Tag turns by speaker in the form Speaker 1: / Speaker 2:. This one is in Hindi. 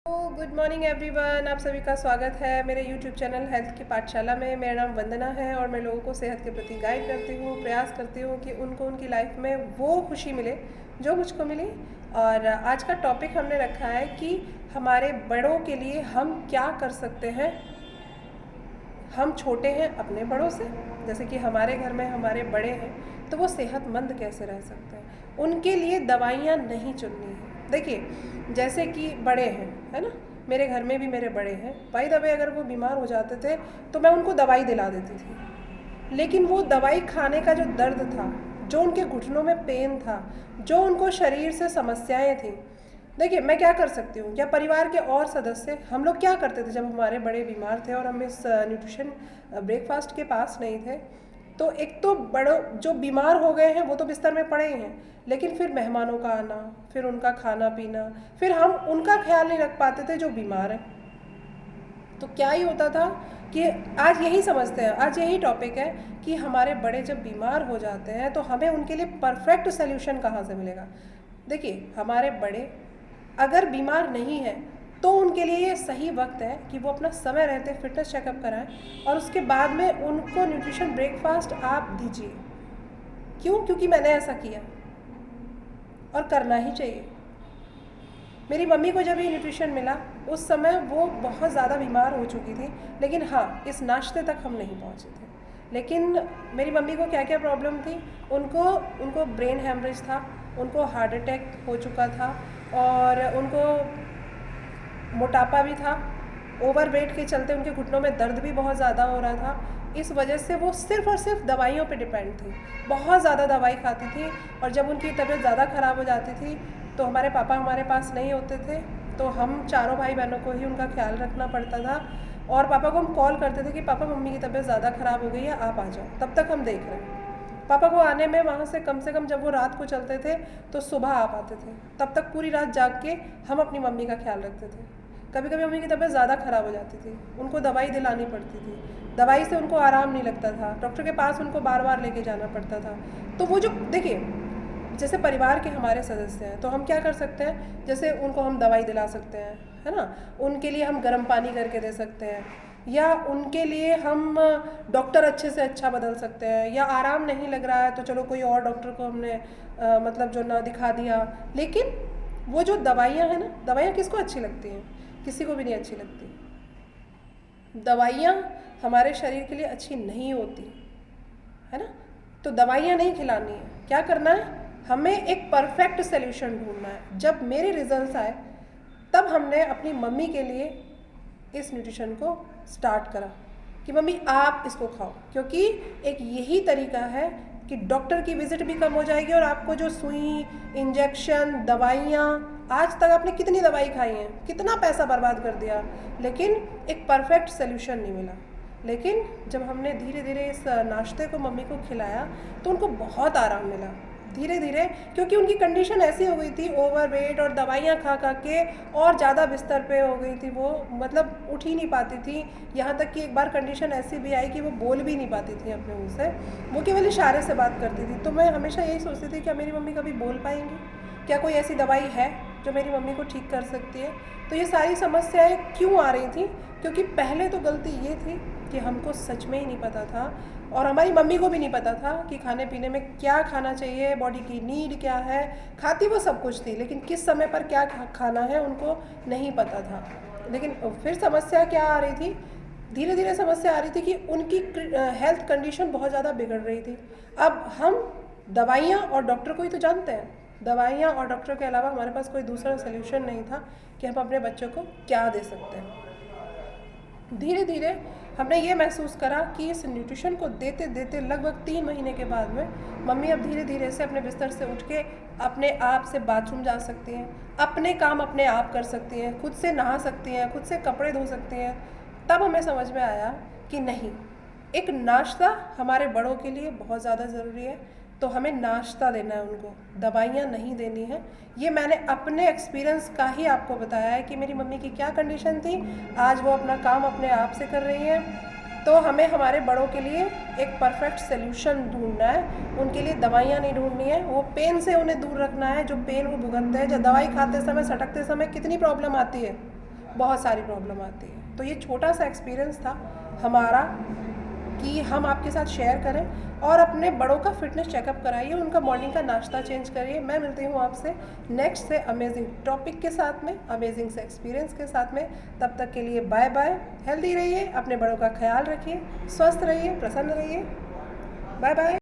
Speaker 1: गुड मॉर्निंग एवरीवन, आप सभी का स्वागत है मेरे यूट्यूब चैनल हेल्थ की पाठशाला में। मेरा नाम वंदना है और मैं लोगों को सेहत के प्रति गाइड करती हूँ, प्रयास करती हूँ कि उनको उनकी लाइफ में वो खुशी मिले जो मुझको मिली। और आज का टॉपिक हमने रखा है कि हमारे बड़ों के लिए हम क्या कर सकते हैं। हम छोटे हैं अपने बड़ों से, जैसे कि हमारे घर में हमारे बड़े हैं तो वो सेहतमंद कैसे रह सकते हैं, उनके लिए दवाइयाँ नहीं चुननी है। देखिए, जैसे कि बड़े हैं, है ना, मेरे घर में भी मेरे बड़े हैं, बाय द वे अगर वो बीमार हो जाते थे तो मैं उनको दवाई दिला देती थी, लेकिन वो दवाई खाने का जो दर्द था, जो उनके घुटनों में पेन था, जो उनको शरीर से समस्याएं थी, देखिए मैं क्या कर सकती हूँ, या परिवार के और सदस्य हम लोग क्या करते थे जब हमारे बड़े बीमार थे और हम इस न्यूट्रिशन ब्रेकफास्ट के पास नहीं थे। तो एक तो बड़ों जो बीमार हो गए हैं वो तो बिस्तर में पड़े ही हैं, लेकिन फिर मेहमानों का आना, फिर उनका खाना पीना, फिर हम उनका ख्याल नहीं रख पाते थे जो बीमार हैं। तो क्या ही होता था कि आज यही समझते हैं, आज यही टॉपिक है कि हमारे बड़े जब बीमार हो जाते हैं तो हमें उनके लिए परफेक्ट सोल्यूशन कहाँ से मिलेगा। देखिए, हमारे बड़े अगर बीमार नहीं है तो उनके लिए ये सही वक्त है कि वो अपना समय रहते फिटनेस चेकअप कराएं और उसके बाद में उनको न्यूट्रिशन ब्रेकफास्ट आप दीजिए। क्यों? क्योंकि मैंने ऐसा किया और करना ही चाहिए। मेरी मम्मी को जब ये न्यूट्रिशन मिला उस समय वो बहुत ज़्यादा बीमार हो चुकी थी, लेकिन हाँ, इस नाश्ते तक हम नहीं पहुँचे थे। लेकिन मेरी मम्मी को क्या क्या प्रॉब्लम थी, उनको ब्रेन हैमरेज था, उनको हार्ट अटैक हो चुका था और उनको मोटापा भी था, ओवरवेट के चलते उनके घुटनों में दर्द भी बहुत ज़्यादा हो रहा था। इस वजह से वो सिर्फ़ और सिर्फ दवाइयों पे डिपेंड थी, बहुत ज़्यादा दवाई खाती थी। और जब उनकी तबीयत ज़्यादा ख़राब हो जाती थी तो हमारे पापा हमारे पास नहीं होते थे, तो हम चारों भाई बहनों को ही उनका ख्याल रखना पड़ता था। और पापा को हम कॉल करते थे कि पापा मम्मी की तबीयत ज़्यादा ख़राब हो गई है, आप आ जाओ, तब तक हम देख रहे हैं। पापा को आने में वहाँ से कम से कम, जब वो रात को चलते थे तो सुबह आ पाते थे, तब तक पूरी रात जाग के हम अपनी मम्मी का ख्याल रखते थे। कभी कभी मम्मी की तबीयत ज़्यादा ख़राब हो जाती थी, उनको दवाई दिलानी पड़ती थी, दवाई से उनको आराम नहीं लगता था, डॉक्टर के पास उनको बार बार लेके जाना पड़ता था। तो वो जो देखिए, जैसे परिवार के हमारे सदस्य हैं तो हम क्या कर सकते हैं, जैसे उनको हम दवाई दिला सकते हैं, है ना, उनके लिए हम गर्म पानी करके दे सकते हैं, या उनके लिए हम डॉक्टर अच्छे से अच्छा बदल सकते हैं, या आराम नहीं लग रहा है तो चलो कोई और डॉक्टर को हमने मतलब जो ना दिखा दिया। लेकिन वो जो दवाइयाँ हैं ना, दवाइयाँ किसको अच्छी लगती हैं? किसी को भी नहीं अच्छी लगती। दवाइयाँ हमारे शरीर के लिए अच्छी नहीं होती, है ना। तो दवाइयाँ नहीं खिलानी है, क्या करना है, हमें एक परफेक्ट सोल्यूशन ढूंढना है। जब मेरे रिजल्ट्स आए तब हमने अपनी मम्मी के लिए इस न्यूट्रिशन को स्टार्ट करा कि मम्मी आप इसको खाओ, क्योंकि एक यही तरीका है कि डॉक्टर की विजिट भी कम हो जाएगी और आपको जो सुई, इंजेक्शन, दवाइयाँ, आज तक आपने कितनी दवाई खाई हैं, कितना पैसा बर्बाद कर दिया, लेकिन एक परफेक्ट सोल्यूशन नहीं मिला। लेकिन जब हमने धीरे धीरे इस नाश्ते को मम्मी को खिलाया तो उनको बहुत आराम मिला धीरे धीरे, क्योंकि उनकी कंडीशन ऐसी हो गई थी, ओवरवेट और दवाइयाँ खा खा के और ज़्यादा बिस्तर पे हो गई थी, वो मतलब उठ ही नहीं पाती थी। यहाँ तक कि एक बार कंडीशन ऐसी भी आई कि वो बोल भी नहीं पाती थी अपने मुँह से, वो केवल इशारे से बात करती थी। तो मैं हमेशा यही सोचती थी क्या मेरी मम्मी कभी बोल पाएंगी, क्या कोई ऐसी दवाई है जो मेरी मम्मी को ठीक कर सकती है। तो ये सारी समस्याएं क्यों आ रही थी, क्योंकि पहले तो गलती ये थी कि हमको सच में ही नहीं पता था और हमारी मम्मी को भी नहीं पता था कि खाने पीने में क्या खाना चाहिए, बॉडी की नीड क्या है। खाती वो सब कुछ थी, लेकिन किस समय पर क्या खाना है उनको नहीं पता था। लेकिन फिर समस्या क्या आ रही थी, धीरे धीरे समस्या आ रही थी कि उनकी हेल्थ कंडीशन बहुत ज़्यादा बिगड़ रही थी। अब हम दवाइयाँ और डॉक्टर को ही तो जानते हैं, दवाइयाँ और डॉक्टर के अलावा हमारे पास कोई दूसरा सोल्यूशन नहीं था कि हम अपने बच्चों को क्या दे सकते हैं। धीरे धीरे हमने ये महसूस करा कि इस न्यूट्रिशन को देते देते लगभग 3 महीने के बाद में मम्मी अब धीरे धीरे से अपने बिस्तर से उठ के अपने आप से बाथरूम जा सकती हैं, अपने काम अपने आप कर सकती हैं, खुद से नहा सकती हैं, खुद से कपड़े धो सकती हैं। तब हमें समझ में आया कि नहीं, एक नाश्ता हमारे बड़ों के लिए बहुत ज़्यादा ज़रूरी है, तो हमें नाश्ता देना है उनको, दवाइयाँ नहीं देनी है। ये मैंने अपने एक्सपीरियंस का ही आपको बताया है कि मेरी मम्मी की क्या कंडीशन थी, आज वो अपना काम अपने आप से कर रही हैं। तो हमें हमारे बड़ों के लिए एक परफेक्ट सोल्यूशन ढूंढना है, उनके लिए दवाइयाँ नहीं ढूंढनी है, वो पेन से उन्हें दूर रखना है, जो पेन वो भुगतते हैं। जब दवाई खाते समय, सटकते समय कितनी प्रॉब्लम आती है, बहुत सारी प्रॉब्लम आती है। तो ये छोटा सा एक्सपीरियंस था हमारा कि हम आपके साथ शेयर करें, और अपने बड़ों का फिटनेस चेकअप कराइए, उनका मॉर्निंग का नाश्ता चेंज करिए। मैं मिलती हूँ आपसे नेक्स्ट से अमेजिंग टॉपिक के साथ में, अमेजिंग से एक्सपीरियंस के साथ में। तब तक के लिए बाय बाय। हेल्दी रहिए, अपने बड़ों का ख्याल रखिए, स्वस्थ रहिए, प्रसन्न रहिए। Bye bye.